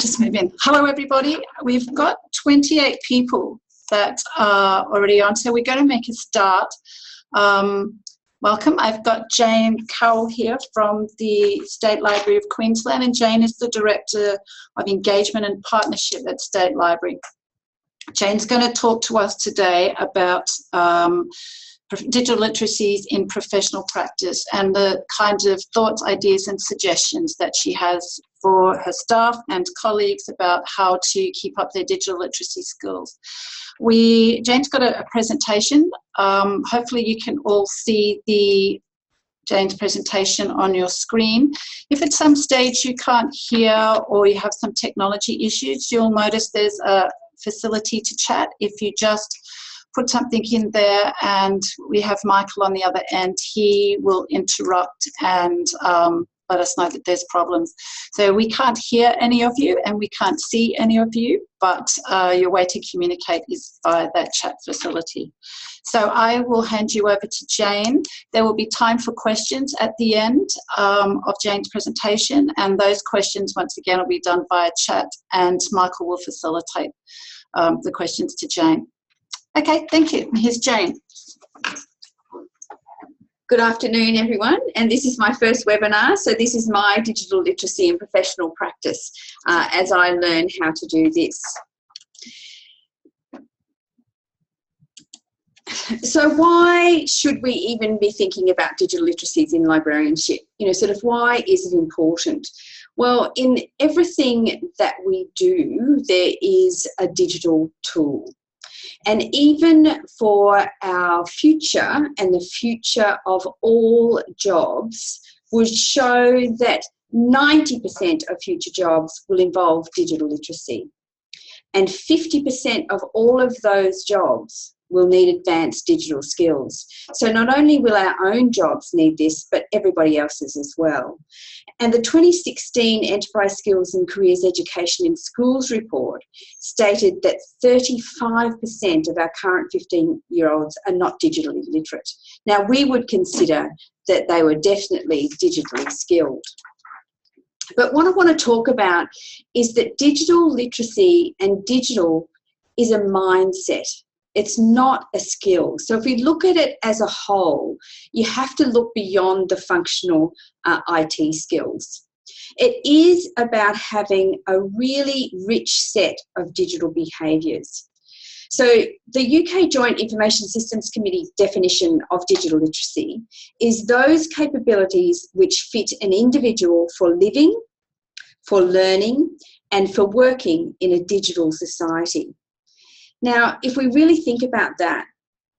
just move in. Hello, everybody. We've got 28 people that are already on, so we're going to make a start. Welcome. I've got Jane Cowell here from the State Library of Queensland, and Jane is the Director of Engagement and Partnership at State Library. Jane's going to talk to us today about digital literacies in professional practice and the kinds of thoughts, ideas and suggestions that she has for her staff and colleagues about how to keep up their digital literacy skills. Jane's got a presentation. Hopefully you can all see Jane's presentation on your screen. If at some stage you can't hear or you have some technology issues, you'll notice there's a facility to chat. If you just put something in there, and we have Michael on the other end, he will interrupt and let us know that there's problems. So we can't hear any of you and we can't see any of you, but your way to communicate is via that chat facility. So I will hand you over to Jane. There will be time for questions at the end of Jane's presentation, and those questions once again will be done via chat, and Michael will facilitate the questions to Jane. Okay, thank you. Here's Jane. Good afternoon, everyone, and this is my first webinar. So this is my digital literacy and professional practice as I learn how to do this. So why should we even be thinking about digital literacies in librarianship? You know, sort of why is it important? Well, in everything that we do, there is a digital tool. And even for our future and the future of all jobs would show that 90% of future jobs will involve digital literacy. And 50% of all of those jobs will need advanced digital skills. So not only will our own jobs need this, but everybody else's as well. And the 2016 Enterprise Skills and Careers Education in Schools report stated that 35% of our current 15-year-olds are not digitally literate. Now, we would consider that they were definitely digitally skilled. But what I want to talk about is that digital literacy and digital is a mindset. It's not a skill. So if we look at it as a whole, you have to look beyond the functional IT skills. It is about having a really rich set of digital behaviours. So the UK Joint Information Systems Committee definition of digital literacy is those capabilities which fit an individual for living, for learning, and for working in a digital society. Now, if we really think about that,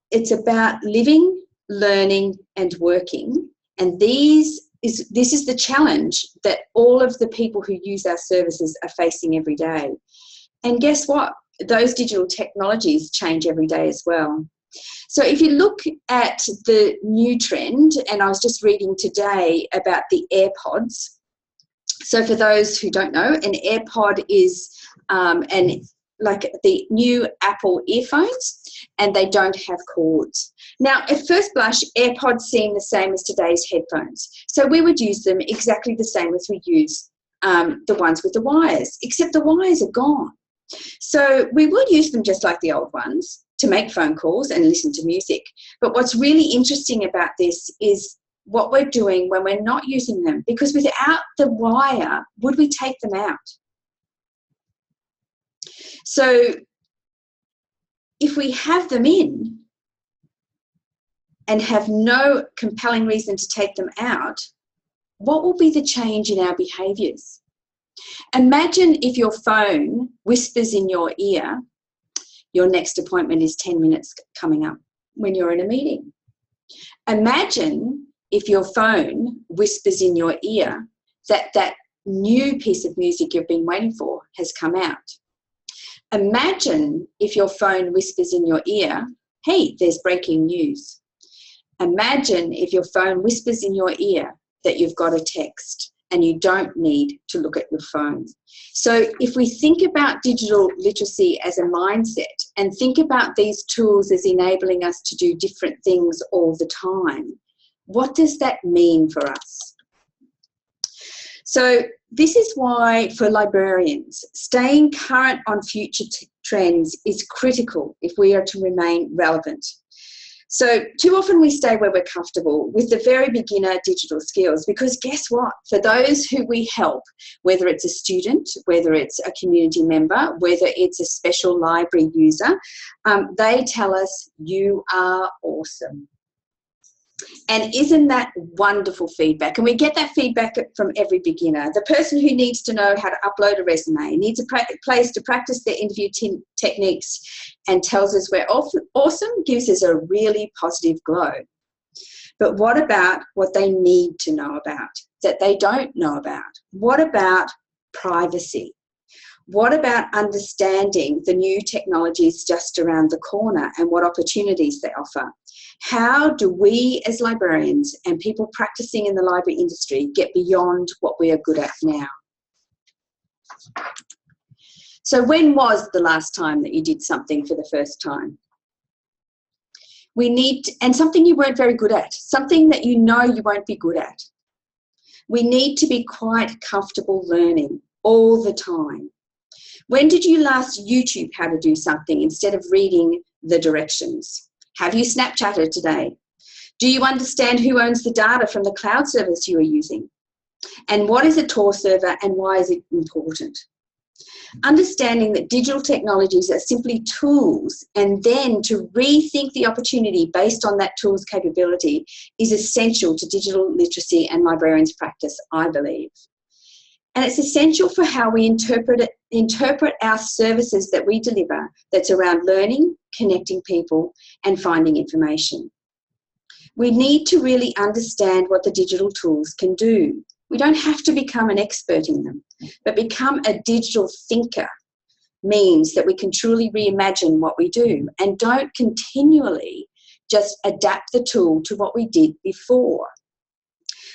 it's about living, learning and working, and this is the challenge that all of the people who use our services are facing every day. And guess what? Those digital technologies change every day as well. So if you look at the new trend, and I was just reading today about the AirPods. So for those who don't know, an AirPod is like the new Apple earphones, and they don't have cords. Now, at first blush, AirPods seem the same as today's headphones. So we would use them exactly the same as we use the ones with the wires, except the wires are gone. So we would use them just like the old ones to make phone calls and listen to music. But what's really interesting about this is what we're doing when we're not using them, because without the wire, would we take them out? So if we have them in and have no compelling reason to take them out, what will be the change in our behaviours? Imagine if your phone whispers in your ear, your next appointment is 10 minutes coming up when you're in a meeting. Imagine if your phone whispers in your ear that new piece of music you've been waiting for has come out. Imagine if your phone whispers in your ear, hey, there's breaking news. Imagine if your phone whispers in your ear that you've got a text and you don't need to look at your phone. So if we think about digital literacy as a mindset and think about these tools as enabling us to do different things all the time, what does that mean for us? So this is why, for librarians, staying current on future trends is critical if we are to remain relevant. So too often we stay where we're comfortable with the very beginner digital skills, because guess what? For those who we help, whether it's a student, whether it's a community member, whether it's a special library user, they tell us, you are awesome. And isn't that wonderful feedback? And we get that feedback from every beginner. The person who needs to know how to upload a resume, needs a place to practice their interview techniques and tells us we're awesome, gives us a really positive glow. But what about what they need to know about, that they don't know about? What about privacy? What about understanding the new technologies just around the corner and what opportunities they offer? How do we as librarians and people practicing in the library industry get beyond what we are good at now? So when was the last time that you did something for the first time? We need, and something you weren't very good at, something that you know you won't be good at. We need to be quite comfortable learning all the time. When did you last YouTube how to do something instead of reading the directions? Have you Snapchatted today? Do you understand who owns the data from the cloud service you are using? And what is a Tor server and why is it important? Understanding that digital technologies are simply tools, and then to rethink the opportunity based on that tool's capability is essential to digital literacy and librarians' practice, I believe. And it's essential for how we interpret our services that we deliver, that's around learning, connecting people, and finding information. We need to really understand what the digital tools can do. We don't have to become an expert in them, but become a digital thinker means that we can truly reimagine what we do and don't continually just adapt the tool to what we did before.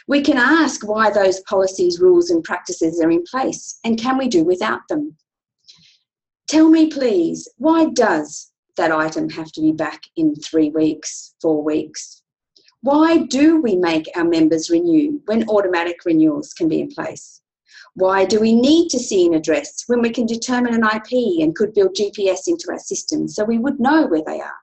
We can ask why those policies, rules and practices are in place, and can we do without them? Tell me please, why does that item have to be back in 3 weeks, 4 weeks? Why do we make our members renew when automatic renewals can be in place? Why do we need to see an address when we can determine an IP and could build GPS into our system so we would know where they are?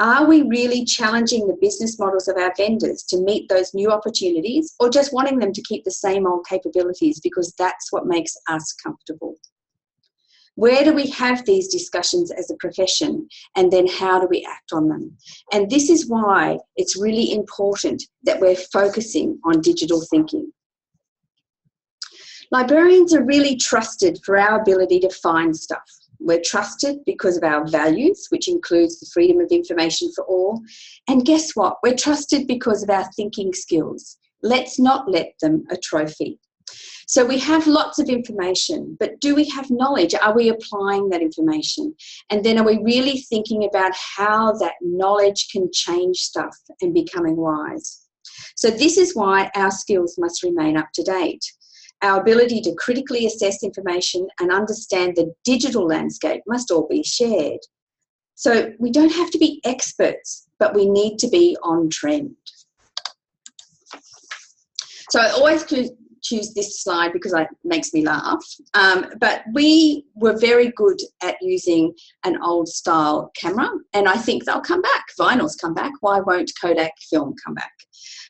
Are we really challenging the business models of our vendors to meet those new opportunities, or just wanting them to keep the same old capabilities because that's what makes us comfortable? Where do we have these discussions as a profession, and then how do we act on them? And this is why it's really important that we're focusing on digital thinking. Librarians are really trusted for our ability to find stuff. We're trusted because of our values, which includes the freedom of information for all. And guess what? We're trusted because of our thinking skills. Let's not let them a trophy. So we have lots of information, but do we have knowledge? Are we applying that information? And then are we really thinking about how that knowledge can change stuff and becoming wise? So this is why our skills must remain up to date. Our ability to critically assess information and understand the digital landscape must all be shared. So we don't have to be experts, but we need to be on trend. So I always choose this slide because it makes me laugh. But we were very good at using an old style camera, and I think they'll come back. Vinyl's come back. Why won't Kodak film come back?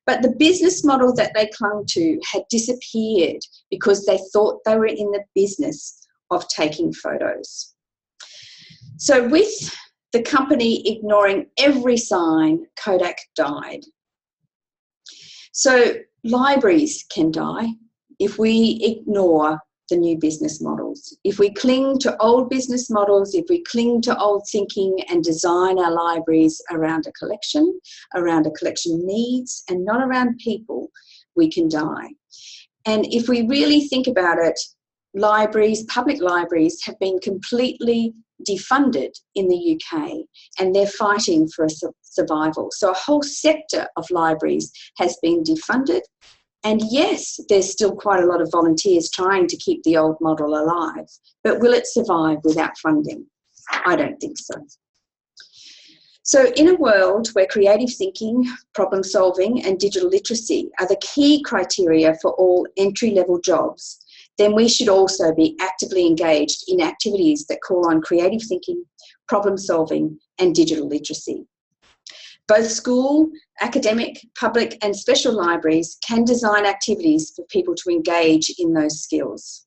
But the business model that they clung to had disappeared because they thought they were in the business of taking photos. So with the company ignoring every sign, Kodak died. So libraries can die if we ignore the new business models. If we cling to old business models, if we cling to old thinking and design our libraries around a collection needs and not around people, we can die. And if we really think about it, libraries, public libraries have been completely defunded in the UK, and they're fighting for a survival. So a whole sector of libraries has been defunded. And yes, there's still quite a lot of volunteers trying to keep the old model alive, but will it survive without funding? I don't think so. So in a world where creative thinking, problem solving and digital literacy are the key criteria for all entry-level jobs, then we should also be actively engaged in activities that call on creative thinking, problem solving and digital literacy. Both school, academic, public and special libraries can design activities for people to engage in those skills.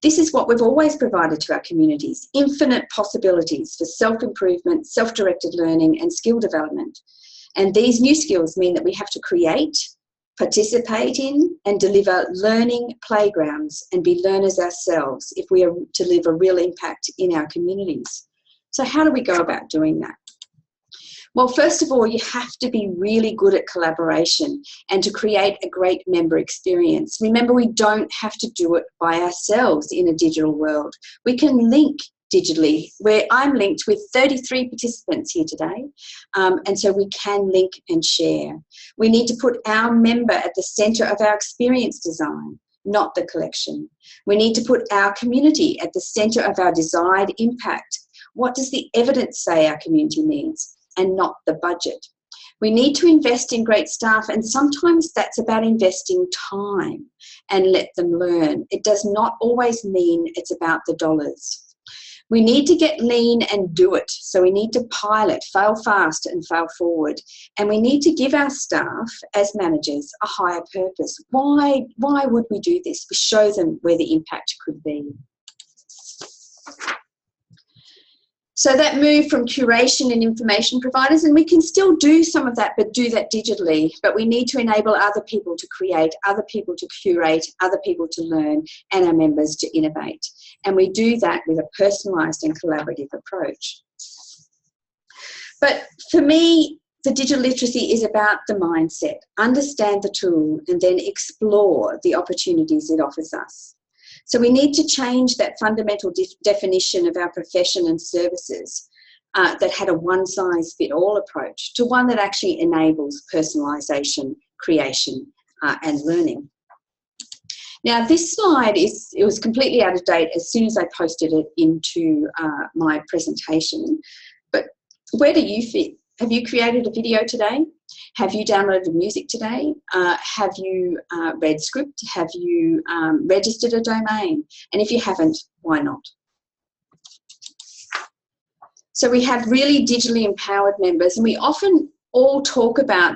This is what we've always provided to our communities, infinite possibilities for self-improvement, self-directed learning and skill development. And these new skills mean that we have to create, participate in and deliver learning playgrounds and be learners ourselves if we are to leave a real impact in our communities. So how do we go about doing that? Well, first of all, you have to be really good at collaboration and to create a great member experience. Remember, we don't have to do it by ourselves in a digital world. We can link digitally, where I'm linked with 33 participants here today, and so we can link and share. We need to put our member at the centre of our experience design, not the collection. We need to put our community at the centre of our desired impact. What does the evidence say our community needs? And not the budget. We need to invest in great staff, and sometimes that's about investing time and let them learn. It does not always mean it's about the dollars. We need to get lean and do it. So we need to pilot, fail fast and fail forward. And we need to give our staff as managers a higher purpose. Why would we do this? We show them where the impact could be. So that move from curation and information providers, and we can still do some of that, but do that digitally. But we need to enable other people to create, other people to curate, other people to learn, and our members to innovate. And we do that with a personalised and collaborative approach. But for me, the digital literacy is about the mindset. Understand the tool and then explore the opportunities it offers us. So we need to change that fundamental definition of our profession and services that had a one-size-fit-all approach to one that actually enables personalisation, creation and learning. Now this slide it was completely out of date as soon as I posted it into my presentation, but where do you fit? Have you created a video today? Have you downloaded music today? Have you read script? Have you registered a domain? And if you haven't, why not? So we have really digitally empowered members, and we often all talk about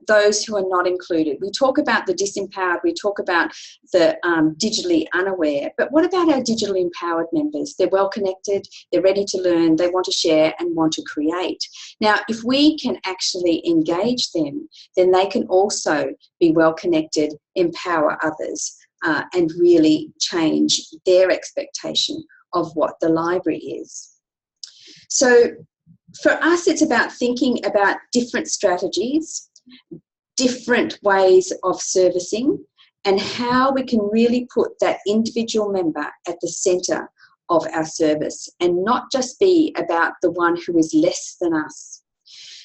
those who are not included. We talk about the disempowered, we talk about the digitally unaware, but what about our digitally empowered members? They're well connected, they're ready to learn, they want to share and want to create. Now, if we can actually engage them, then they can also be well connected, empower others, and really change their expectation of what the library is. So for us, it's about thinking about different strategies, different ways of servicing, and how we can really put that individual member at the centre of our service and not just be about the one who is less than us.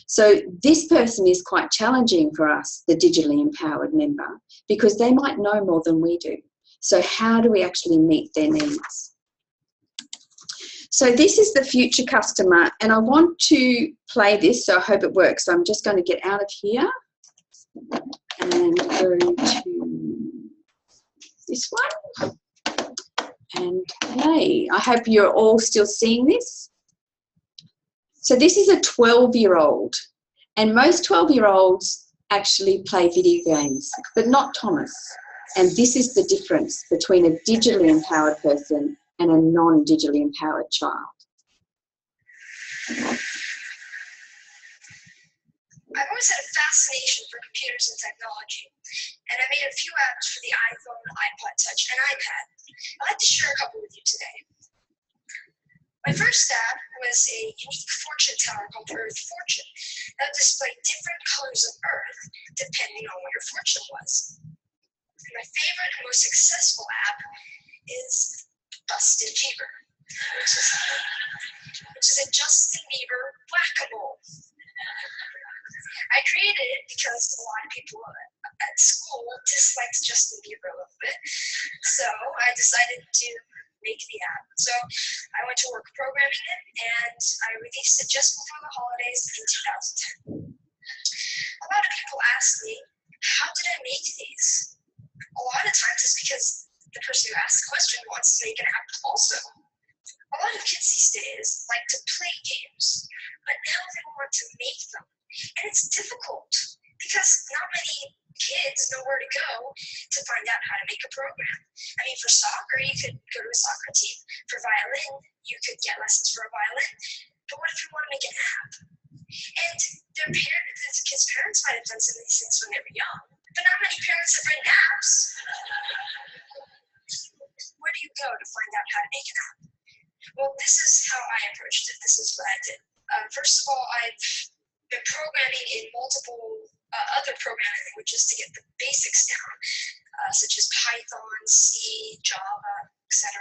So this person is quite challenging for us, the digitally empowered member, because they might know more than we do. So how do we actually meet their needs? So this is the future customer, and I want to play this, so I hope it works. So I'm just going to get out of here and go to this one and play. I hope you're all still seeing this. So this is a 12-year-old, and most 12-year-olds actually play video games, but not Thomas. And this is the difference between a digitally empowered person and a non-digitally empowered child. I've always had a fascination for computers and technology, and I made a few apps for the iPhone, iPod Touch, and iPad. I'd like to share a couple with you today. My first app was a unique fortune teller called Earth Fortune that would display different colors of Earth depending on what your fortune was. And my favorite and most successful app is Busted Beaver, which is a Justin Bieber whack-a-mole. I created it because a lot of people at school disliked Justin Bieber a little bit, so I decided to make the app. So I went went to work programming it, and I released it just before the holidays in 2010. A lot of people ask me, how did I make these? A lot of times it's because the person who asked the question wants to make an app also. A lot of kids these days like to play games, but now they want to make them. And it's difficult because not many kids know where to go to find out how to make a program. I mean, for soccer, you could go to a soccer team. For violin, you could get lessons for a violin. But what if you want to make an app? And the kids' parents might have done some of these things when they were young, but not many parents have written apps. Where do you go to find out how to make an app? Well, this is how I approached it. This is what I did. First of all, I've been programming in multiple other programming languages to get the basics down, such as Python, C, Java, etc.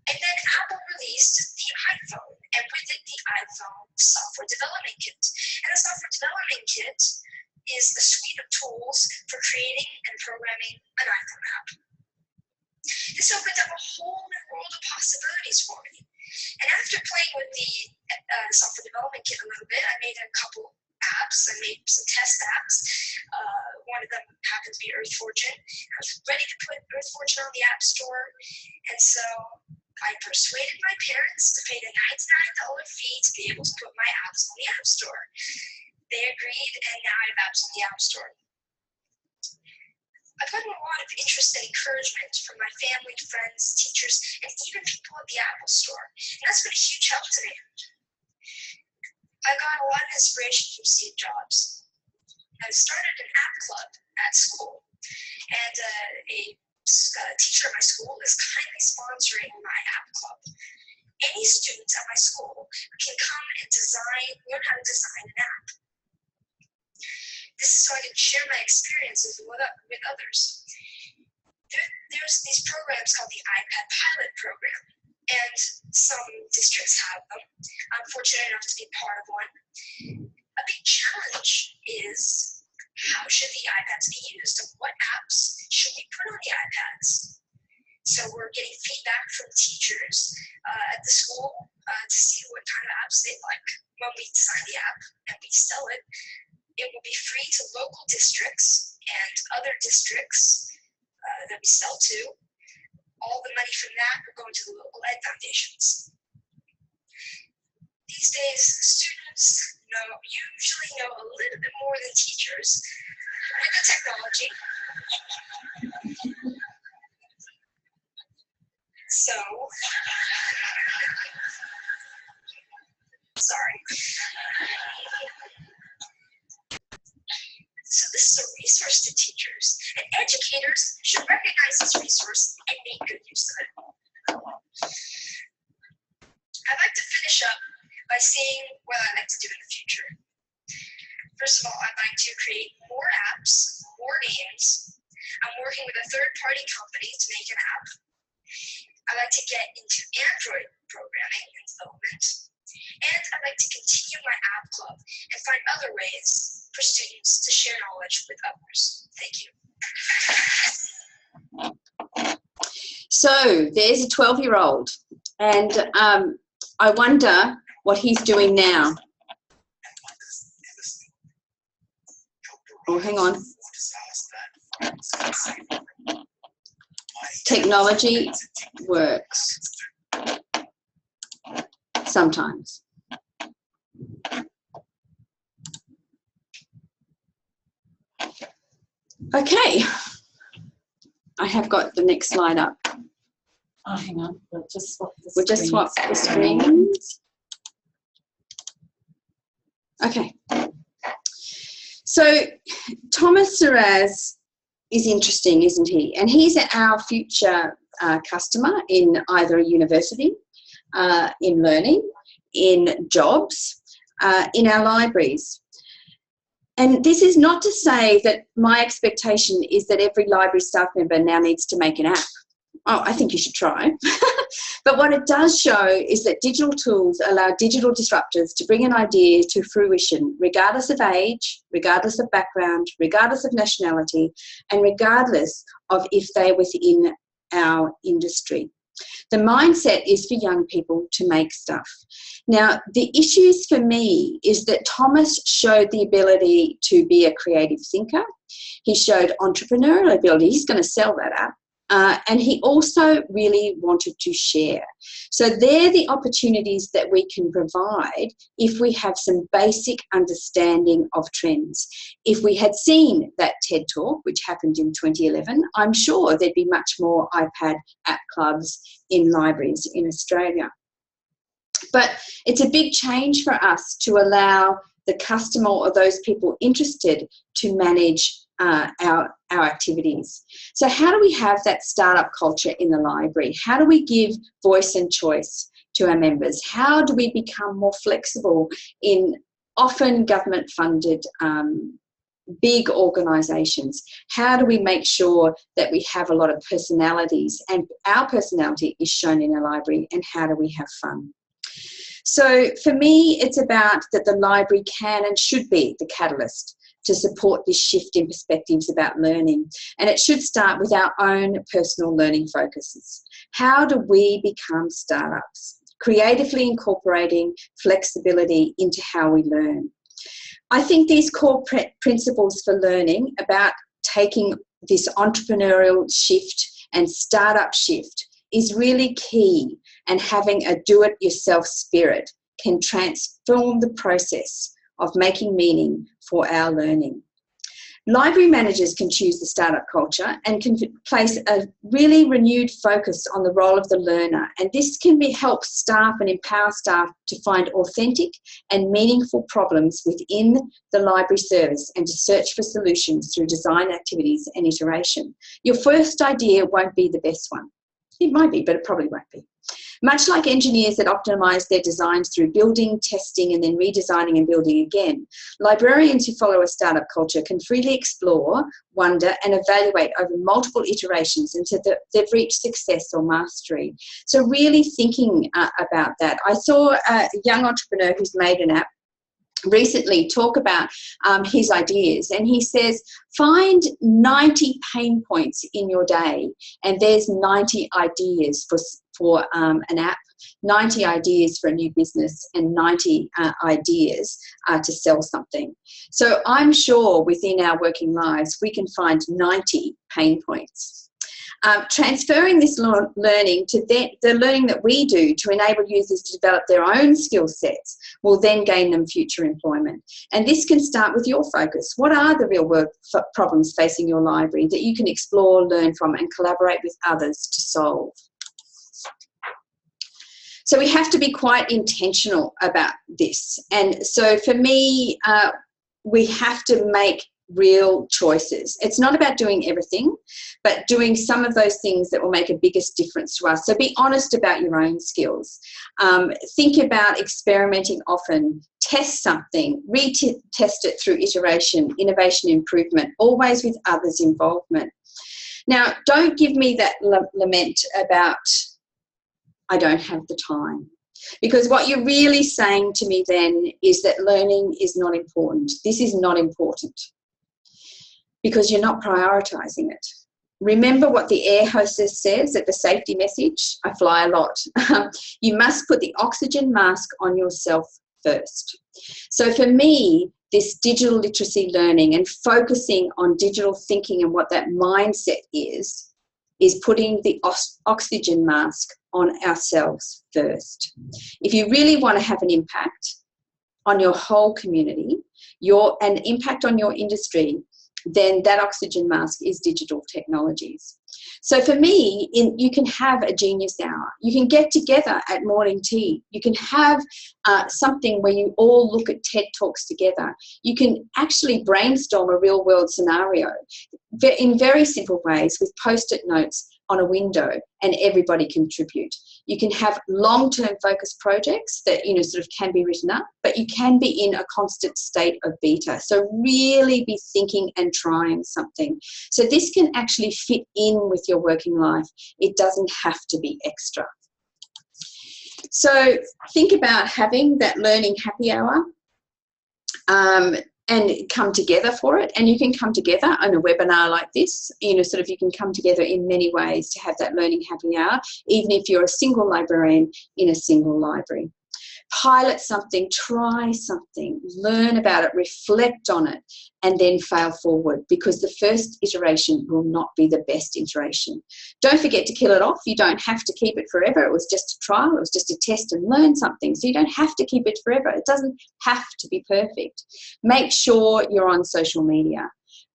And then Apple released the iPhone, and with it, the iPhone software development kit. And the software development kit is a suite of tools for creating and programming an iPhone app. This opened up a whole new world of possibilities for me. And after playing with the software development kit a little bit, I made a couple apps. I made some test apps. One of them happened to be Earth Fortune. I was ready to put Earth Fortune on the App Store, and so I persuaded my parents to pay the $99 fee to be able to put my apps on the App Store. They agreed, and now I have apps on the App Store. I've gotten a lot of interest and encouragement from my family, friends, teachers, and even people at the Apple Store. And that's been a huge help to me. I got a lot of inspiration from Steve Jobs. I started an app club at school, and a teacher at my school is kindly sponsoring my app club. Any students at my school can come and learn how to design an app. This is so I can share my experiences with others. There's these programs called the iPad Pilot Program, and some districts have them. I'm fortunate enough to be part of one. A big challenge is, how should the iPads be used, and what apps should we put on the iPads? So we're getting feedback from teachers at the school to see what kind of apps they like. When we design the app and we sell it, it will be free to local districts and other districts that we sell to. All the money from that will go into the local ed foundations. These days, students usually know a little bit more than teachers with the technology. So, sorry. So this is a resource to teachers, and educators should recognize this resource and make good use of it. I'd like to finish up by saying what I'd like to do in the future. First of all, I'd like to create more apps, more games. I'm working with a third-party company to make an app. I'd like to get into Android programming and development. And I'd like to continue my app club and find other ways for students to share knowledge with others. Thank you. So there's a 12-year-old, and I wonder what he's doing now. Oh, hang on. Technology works sometimes. Okay, I have got the next slide up. Oh, hang on, we'll just swap the We'll just swap the screens. Okay. So Thomas Saraz is interesting, isn't he? And he's our future customer in either a university, in learning, in jobs, in our libraries. And this is not to say that my expectation is that every library staff member now needs to make an app. Oh, I think you should try. But what it does show is that digital tools allow digital disruptors to bring an idea to fruition, regardless of age, regardless of background, regardless of nationality, and regardless of if they're within our industry. The mindset is for young people to make stuff. Now, the issues for me is that Thomas showed the ability to be a creative thinker. He showed entrepreneurial ability. He's going to sell that app. And he also really wanted to share. So they're the opportunities that we can provide if we have some basic understanding of trends. If we had seen that TED Talk, which happened in 2011, I'm sure there'd be much more iPad app clubs in libraries in Australia. But it's a big change for us to allow the customer or those people interested to manage our activities. So how do we have that startup culture in the library? How do we give voice and choice to our members? How do we become more flexible in often government-funded big organisations? How do we make sure that we have a lot of personalities and our personality is shown in a library, and how do we have fun? So for me, it's about that the library can and should be the catalyst to support this shift in perspectives about learning. And it should start with our own personal learning focuses. How do we become startups? Creatively incorporating flexibility into how we learn. I think these core principles for learning about taking this entrepreneurial shift and startup shift is really key, and having a do-it-yourself spirit can transform the process of making meaning for our learning. Library managers can choose the startup culture and can place a really renewed focus on the role of the learner, and this can help staff and empower staff to find authentic and meaningful problems within the library service and to search for solutions through design activities and iteration. Your first idea won't be the best one. It might be, but it probably won't be. Much like engineers that optimise their designs through building, testing, and then redesigning and building again, librarians who follow a startup culture can freely explore, wonder, and evaluate over multiple iterations until they've reached success or mastery. So really thinking about that. I saw a young entrepreneur who's made an app recently talk about his ideas, and he says, find 90 pain points in your day, and there's 90 ideas for an app, 90 ideas for a new business, and 90 ideas to sell something. So I'm sure within our working lives we can find 90 pain points. Transferring this learning to the learning that we do to enable users to develop their own skill sets will then gain them future employment. And this can start with your focus. What are the real world problems facing your library that you can explore, learn from, and collaborate with others to solve? So we have to be quite intentional about this. And so for me, we have to make real choices. It's not about doing everything, but doing some of those things that will make a biggest difference to us. So be honest about your own skills. Think about experimenting often. Test something, retest it through iteration, innovation, improvement, always with others' involvement. Now, don't give me that lament about, I don't have the time. Because what you're really saying to me then is that learning is not important. This is not important, because you're not prioritising it. Remember what the air hostess says at the safety message? I fly a lot. You must put the oxygen mask on yourself first. So for me, this digital literacy learning and focusing on digital thinking and what that mindset is putting the oxygen mask on ourselves first. If you really want to have an impact on your whole community, an impact on your industry, then that oxygen mask is digital technologies. So for me, you can have a genius hour. You can get together at morning tea. You can have something where you all look at TED Talks together. You can actually brainstorm a real world scenario in very simple ways with post-it notes on a window, and everybody contribute. You can have long-term focused projects that sort of can be written up, but you can be in a constant state of beta. So really be thinking and trying something. So this can actually fit in with your working life. It doesn't have to be extra. So think about having that learning happy hour. and come together for it. And you can come together on a webinar like this, you know, sort of you can come together in many ways to have that learning happy hour, even if you're a single librarian in a single library. Pilot something, try something, learn about it, reflect on it, and then fail forward, because the first iteration will not be the best iteration. Don't forget to kill it off. You don't have to keep it forever. It was just a trial. It was just a test and learn something. So you don't have to keep it forever. It doesn't have to be perfect. Make sure you're on social media.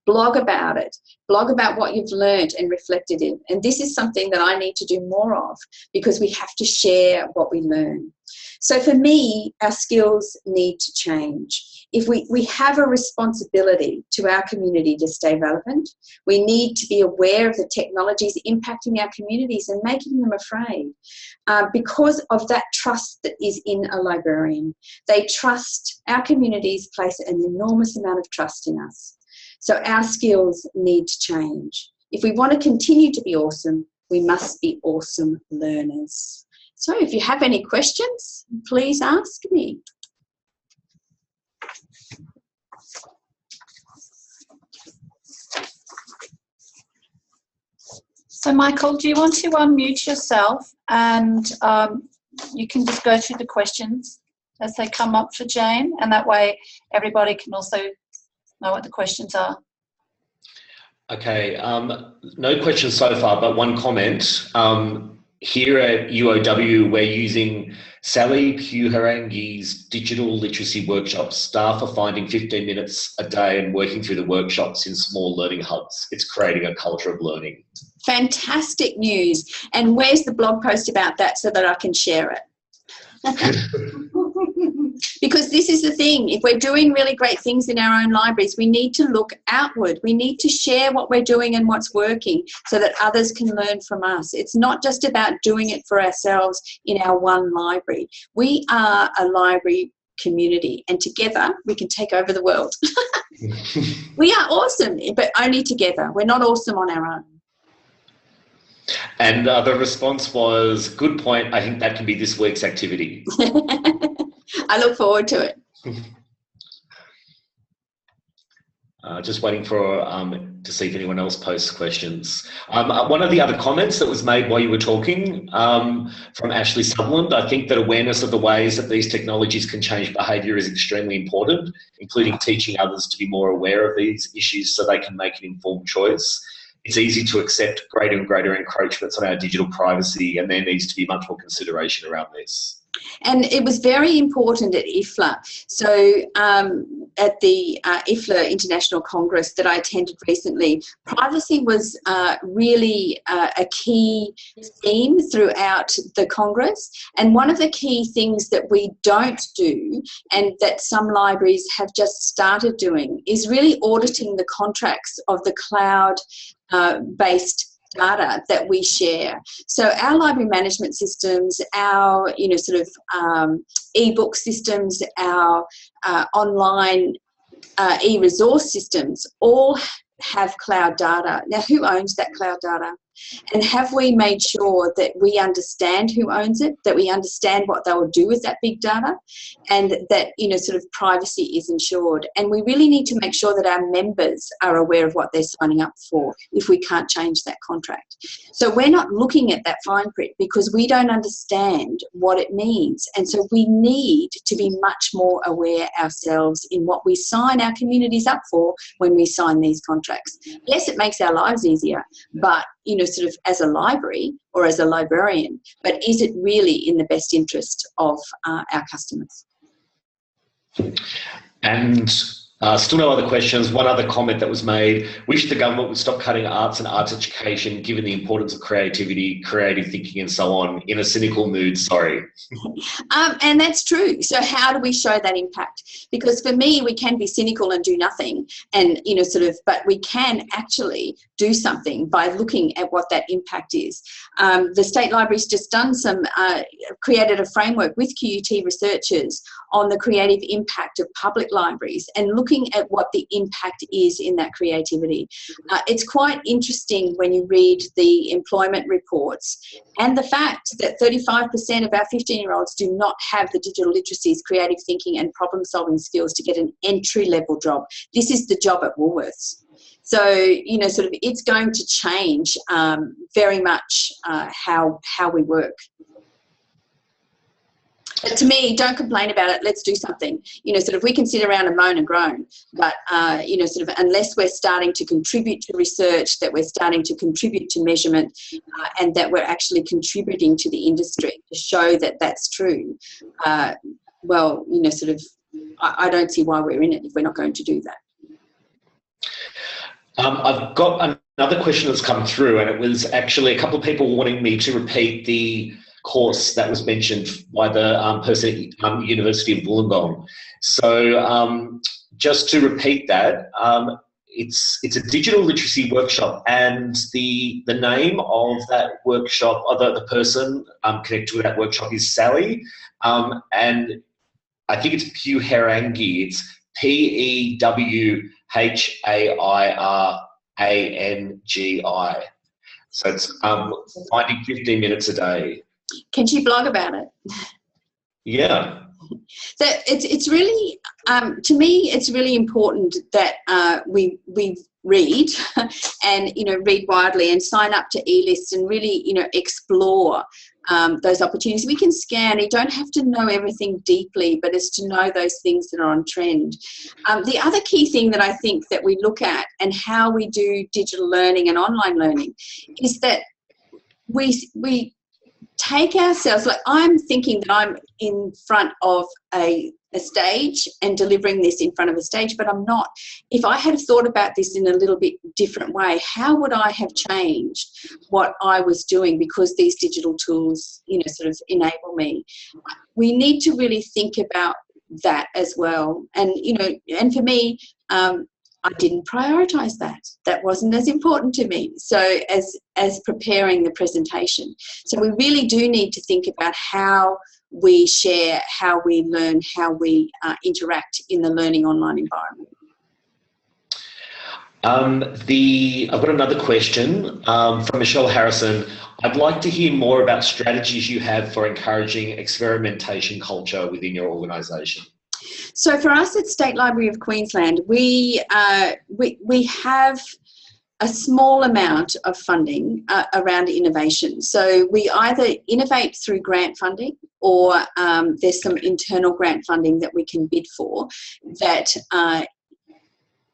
Blog about it. Blog about what you've learned and reflected in. And this is something that I need to do more of, because we have to share what we learn. So for me, our skills need to change. If we have a responsibility to our community to stay relevant, we need to be aware of the technologies impacting our communities and making them afraid, because of that trust that is in a librarian. They trust, our communities place an enormous amount of trust in us. So our skills need to change. If we want to continue to be awesome, we must be awesome learners. So if you have any questions, please ask me. So Michael, do you want to unmute yourself, and you can just go through the questions as they come up for Jane, and that way everybody can also know what the questions are. Okay, no questions so far, but one comment. Here at UOW, we're using Sally Puharangi's digital literacy workshops. Staff are finding 15 minutes a day and working through the workshops in small learning hubs. It's creating a culture of learning. Fantastic news. And where's the blog post about that so that I can share it? Because this is the thing, if we're doing really great things in our own libraries, we need to look outward. We need to share what we're doing and what's working so that others can learn from us. It's not just about doing it for ourselves in our one library. We are a library community, and together we can take over the world. We are awesome, but only together. We're not awesome on our own. And the response was, good point, I think that can be this week's activity. I look forward to it. Just waiting for to see if anyone else posts questions. One of the other comments that was made while you were talking from Ashley Sutherland, I think that awareness of the ways that these technologies can change behaviour is extremely important, including teaching others to be more aware of these issues so they can make an informed choice. It's easy to accept greater and greater encroachments on our digital privacy, and there needs to be much more consideration around this. And it was very important at IFLA. So at the IFLA International Congress that I attended recently, privacy was really a key theme throughout the Congress. And one of the key things that we don't do, and that some libraries have just started doing, is really auditing the contracts of the cloud-based data that we share. So our library management systems, our e-book systems, our online e-resource systems all have cloud data. Now, who owns that cloud data? And have we made sure that we understand who owns it, that we understand what they will do with that big data, and that, privacy is ensured? And we really need to make sure that our members are aware of what they're signing up for if we can't change that contract. So we're not looking at that fine print because we don't understand what it means. And so we need to be much more aware ourselves in what we sign our communities up for when we sign these contracts. Yes, it makes our lives easier, but as a library or as a librarian, but is it really in the best interest of our customers? And still no other questions. One other comment that was made: wish the government would stop cutting arts and arts education, given the importance of creativity, creative thinking and so on. In a cynical mood, sorry. And that's true. So how do we show that impact? Because for me, we can be cynical and do nothing, and but we can actually do something by looking at what that impact is. The State Library's just done created a framework with QUT researchers on the creative impact of public libraries, and looking looking at what the impact is in that creativity. It's quite interesting when you read the employment reports and the fact that 35% of our 15-year-olds do not have the digital literacies, creative thinking and problem-solving skills to get an entry-level job. This is the job at Woolworths. So, you know, sort of it's going to change very much how we work. But to me, don't complain about it. Let's do something. You know, sort of we can sit around and moan and groan, but, you know, sort of unless we're starting to contribute to research, that we're starting to contribute to measurement and that we're actually contributing to the industry to show that that's true, well, you know, sort of I don't see why we're in it if we're not going to do that. I've got another question that's come through, and it was actually a couple of people wanting me to repeat the course that was mentioned by the person at University of Wollongong. So just to repeat that, it's a digital literacy workshop, and the name of that workshop, or the person connected with that workshop is Sally, and I think it's Pewharangi. It's Pewharangi. So it's finding 15 minutes a day. Can she blog about it? Yeah. So it's really, to me, it's really important that we read and, you know, read widely and sign up to e-lists and really, you know, explore those opportunities. We can scan. You don't have to know everything deeply, but it's to know those things that are on trend. The other key thing that I think that we look at and how we do digital learning and online learning is that we take ourselves, like I'm thinking that I'm in front of a stage and delivering this in front of a stage, but I'm not. If I had thought about this in a little bit different way, how would I have changed what I was doing because these digital tools, you know, sort of enable me? We need to really think about that as well. And, you know, and for me, I didn't prioritise that. That wasn't as important to me. So as preparing the presentation. So we really do need to think about how we share, how we learn, how we interact in the learning online environment. I've got another question from Michelle Harrison. I'd like to hear more about strategies you have for encouraging experimentation culture within your organisation. So for us at State Library of Queensland, we have a small amount of funding around innovation. So we either innovate through grant funding or there's some internal grant funding that we can bid for that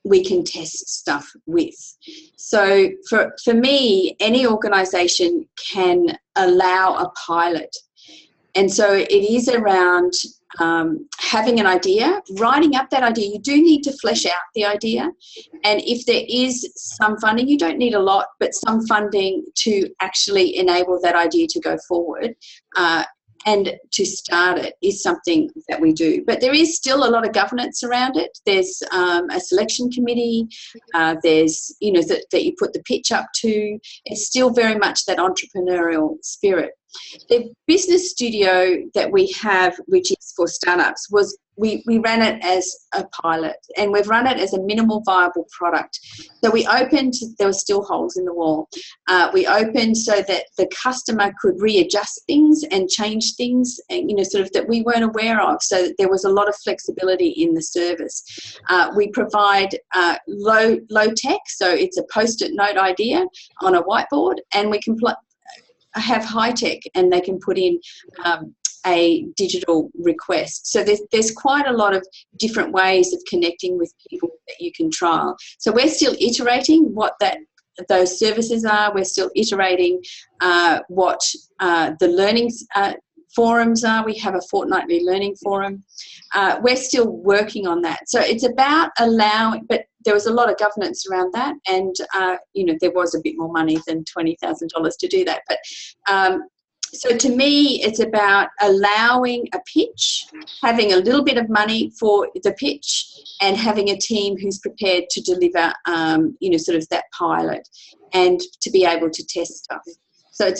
we can test stuff with. So for me, any organisation can allow a pilot. And so it is around having an idea, writing up that idea. You do need to flesh out the idea. And if there is some funding, you don't need a lot, but some funding to actually enable that idea to go forward and to start it is something that we do. But there is still a lot of governance around it. There's a selection committee. There's, you know, that you put the pitch up to. It's still very much that entrepreneurial spirit. The business studio that we have, which is for startups, was we ran it as a pilot, and we've run it as a minimal viable product. So we opened, there were still holes in the wall. We opened so that the customer could readjust things and change things, and, you know, sort of that we weren't aware of. So that there was a lot of flexibility in the service. We provide low tech, so it's a post-it note idea on a whiteboard, and we can have high tech, and they can put in a digital request. So there's quite a lot of different ways of connecting with people that you can trial. So we're still iterating what those services are. We're still iterating what the learning forums are. We have a fortnightly learning forum. We're still working on that. So it's about allowing, but there was a lot of governance around that, and you know, there was a bit more money than $20,000 to do that. But so to me, it's about allowing a pitch, having a little bit of money for the pitch, and having a team who's prepared to deliver, you know, sort of that pilot, and to be able to test stuff. So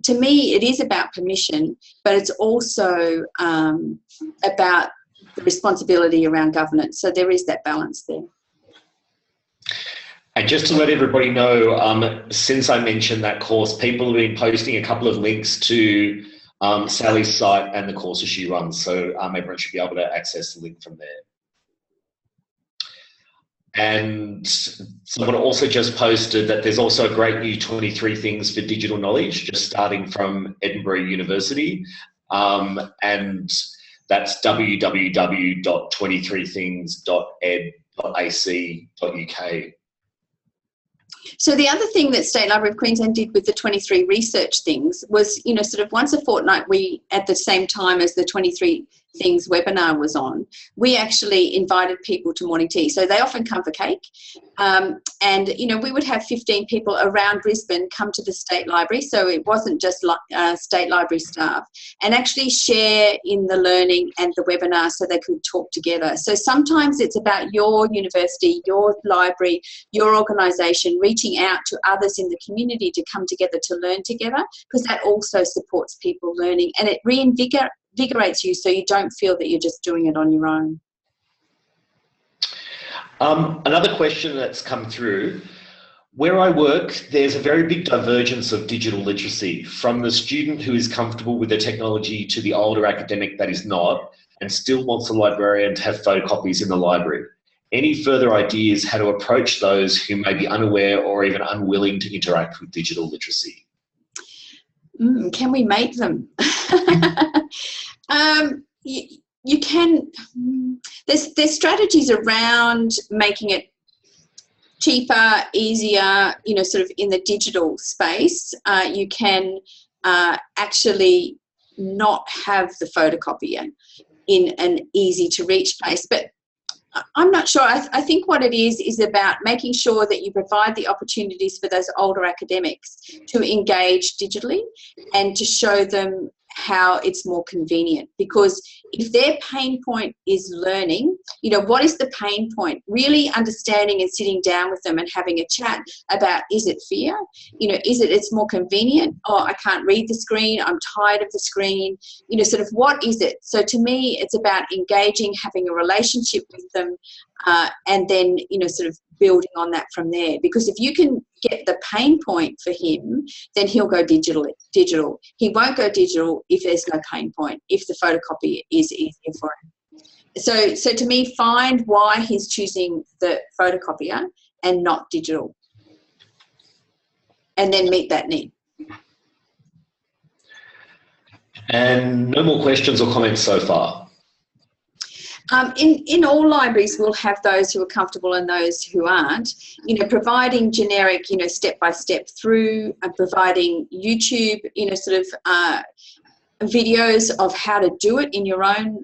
to me, it is about permission, but it's also about the responsibility around governance. So there is that balance there. And just to let everybody know, since I mentioned that course, people have been posting a couple of links to Sally's site and the courses she runs. So everyone should be able to access the link from there. And someone also just posted that there's also a great new 23 things for digital knowledge, just starting from Edinburgh University. And that's www.23things.ed.ac.uk. So the other thing that State Library of Queensland did with the 23 research things was, sort of once a fortnight, we, at the same time as the 23 things webinar was on, we actually invited people to morning tea. So they often come for cake. And, we would have 15 people around Brisbane come to the State Library. So it wasn't just State Library staff, and actually share in the learning and the webinar so they could talk together. So sometimes it's about your university, your library, your organisation reaching out to others in the community to come together to learn together, because that also supports people learning, and it reinvigorates you so you don't feel that you're just doing it on your own. Another question that's come through. Where I work, there's a very big divergence of digital literacy, from the student who is comfortable with the technology to the older academic that is not, and still wants a librarian to have photocopies in the library. Any further ideas how to approach those who may be unaware or even unwilling to interact with digital literacy? Can we make them? You can. There's strategies around making it cheaper, easier, sort of in the digital space. You can actually not have the photocopier in an easy to reach place, but I'm not sure. I think what it is about making sure that you provide the opportunities for those older academics to engage digitally and to show them how it's more convenient. Because if their pain point is learning, what is the pain point? Really understanding and sitting down with them and having a chat about, is it fear? Is it's more convenient? Oh, I can't read the screen. I'm tired of the screen. Sort of what is it? So to me, it's about engaging, having a relationship with them, and then, sort of building on that from there. Because if you can get the pain point for him, then he'll go digital. He won't go digital if there's no pain point, if the photocopy is easier for him. So to me, find why he's choosing the photocopier and not digital, and then meet that need. And no more questions or comments so far. In all libraries, we'll have those who are comfortable and those who aren't. Providing generic, step-by-step through, and providing YouTube, sort of videos of how to do it in your own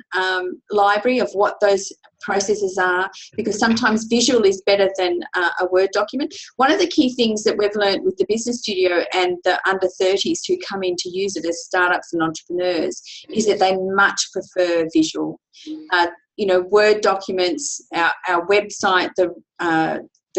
library, of what those processes are, because sometimes visual is better than a Word document. One of the key things that we've learned with the Business Studio and the under 30s who come in to use it as startups and entrepreneurs is that they much prefer visual. Word documents, our website, the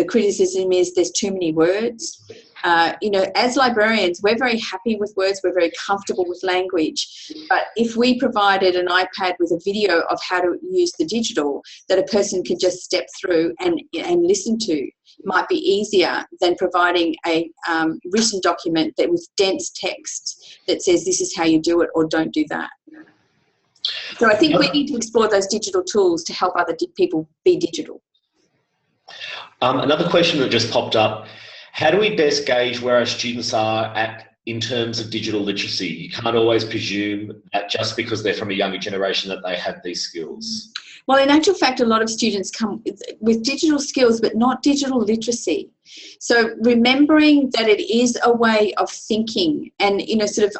criticism is there's too many words. As librarians, we're very happy with words, we're very comfortable with language, but if we provided an iPad with a video of how to use the digital that a person could just step through and listen to, might be easier than providing a written document that with dense text that says this is how you do it or don't do that. So I think we need to explore those digital tools to help other people be digital. Another question that just popped up. How do we best gauge where our students are at in terms of digital literacy? You can't always presume that just because they're from a younger generation that they have these skills. Well, in actual fact, a lot of students come with digital skills, but not digital literacy. So remembering that it is a way of thinking, and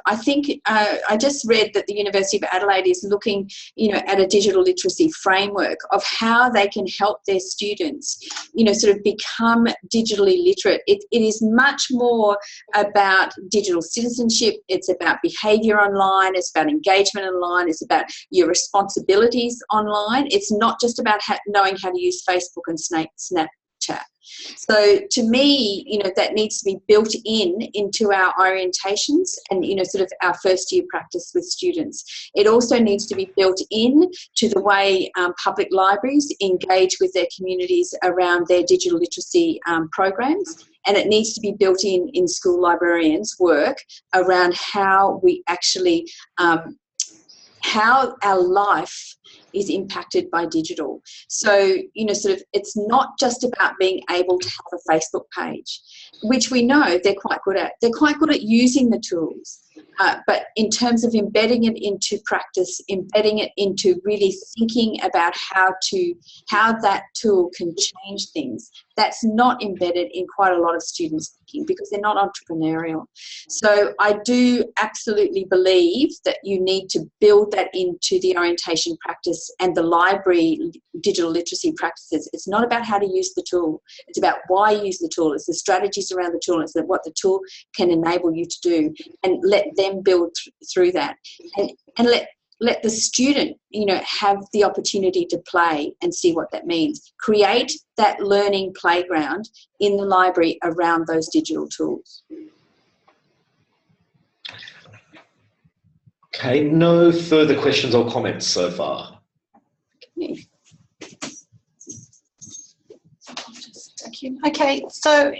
I think I just read that the University of Adelaide is looking at a digital literacy framework of how they can help their students become digitally literate. It is much more about digital citizenship. It's about behaviour online. It's about engagement online. It's about your responsibilities online. It's not just about knowing how to use Facebook and Snapchat. So to me, that needs to be built into our orientations and, sort of our first year practice with students. It also needs to be built in to the way public libraries engage with their communities around their digital literacy programs. And it needs to be built in school librarians' work around how we actually, how our life is impacted by digital. So, sort of, it's not just about being able to have a Facebook page, which we know they're quite good at. They're quite good at using the tools. But in terms of embedding it into practice, embedding it into really thinking about how that tool can change things, that's not embedded in quite a lot of students' thinking because they're not entrepreneurial. So I do absolutely believe that you need to build that into the orientation practice and the library digital literacy practices. It's not about how to use the tool. It's about why you use the tool. It's the strategies around the tool. It's what the tool can enable you to do, and let them build through that, and let the student, have the opportunity to play and see what that means. Create that learning playground in the library around those digital tools. Okay, no further questions or comments so far. Okay, so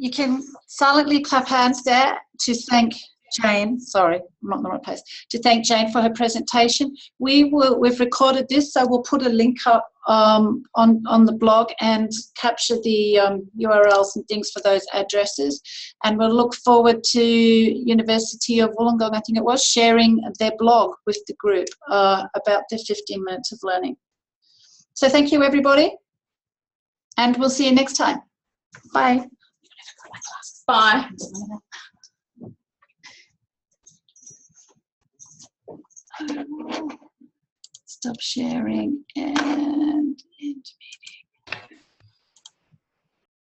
you can silently clap hands there to thank Jane. Sorry, I'm not in the right place. To thank Jane for her presentation. We've recorded this, so we'll put a link up on the blog and capture the URLs and things for those addresses. And we'll look forward to University of Wollongong, I think it was, sharing their blog with the group about their 15 minutes of learning. So thank you, everybody, and we'll see you next time. Bye. Bye. Stop sharing and end meeting.